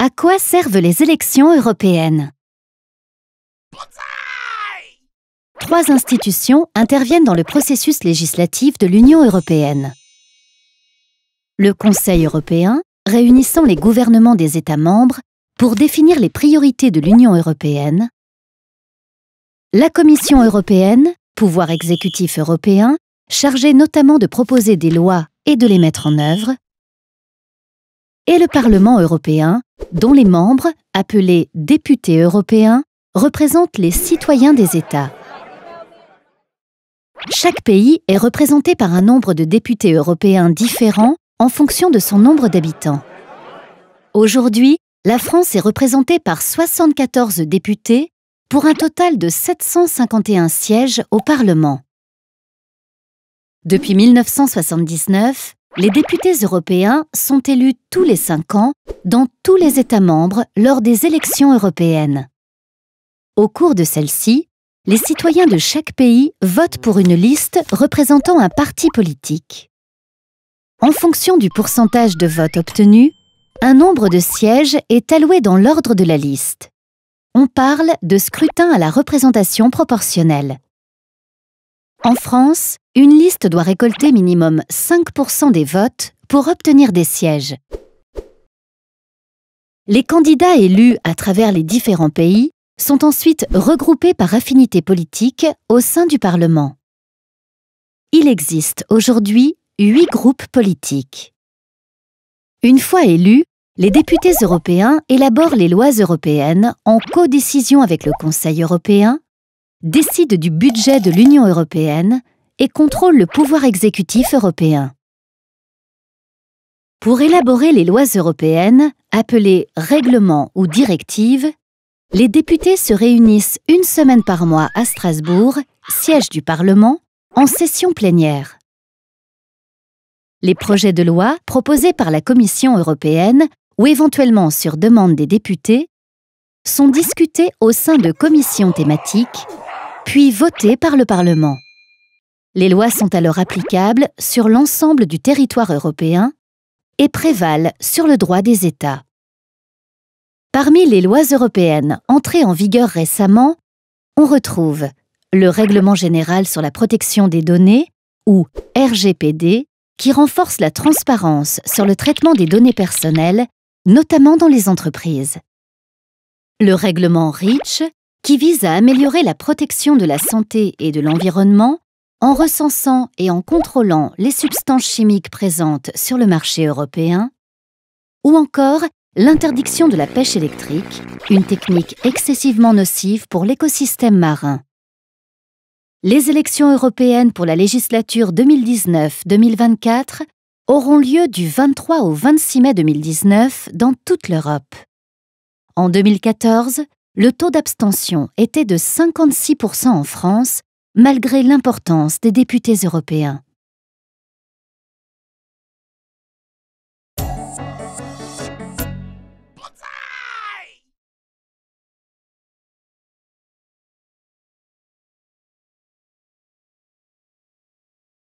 À quoi servent les élections européennes? 3 institutions interviennent dans le processus législatif de l'Union européenne. Le Conseil européen, réunissant les gouvernements des États membres pour définir les priorités de l'Union européenne. La Commission européenne, pouvoir exécutif européen, chargé notamment de proposer des lois et de les mettre en œuvre. Et le Parlement européen, dont les membres, appelés députés européens, représentent les citoyens des États. Chaque pays est représenté par un nombre de députés européens différents en fonction de son nombre d'habitants. Aujourd'hui, la France est représentée par 74 députés pour un total de 751 sièges au Parlement. Depuis 1979, les députés européens sont élus tous les 5 ans dans tous les États membres lors des élections européennes. Au cours de celles-ci, les citoyens de chaque pays votent pour une liste représentant un parti politique. En fonction du pourcentage de votes obtenus, un nombre de sièges est alloué dans l'ordre de la liste. On parle de scrutin à la représentation proportionnelle. En France, une liste doit récolter minimum 5% des votes pour obtenir des sièges. Les candidats élus à travers les différents pays sont ensuite regroupés par affinité politique au sein du Parlement. Il existe aujourd'hui 8 groupes politiques. Une fois élus, les députés européens élaborent les lois européennes en codécision avec le Conseil européen, décident du budget de l'Union européenne et contrôlent le pouvoir exécutif européen. Pour élaborer les lois européennes, appelées règlements ou directives, les députés se réunissent une semaine par mois à Strasbourg, siège du Parlement, en session plénière. Les projets de loi proposés par la Commission européenne ou éventuellement sur demande des députés sont discutés au sein de commissions thématiques, puis votés par le Parlement. Les lois sont alors applicables sur l'ensemble du territoire européen et prévalent sur le droit des États. Parmi les lois européennes entrées en vigueur récemment, on retrouve le Règlement général sur la protection des données, ou RGPD, qui renforce la transparence sur le traitement des données personnelles, notamment dans les entreprises. Le Règlement REACH, qui vise à améliorer la protection de la santé et de l'environnement en recensant et en contrôlant les substances chimiques présentes sur le marché européen, ou encore l'interdiction de la pêche électrique, une technique excessivement nocive pour l'écosystème marin. Les élections européennes pour la législature 2019-2024 auront lieu du 23 au 26 mai 2019 dans toute l'Europe. En 2014, le taux d'abstention était de 56% en France, malgré l'importance des députés européens.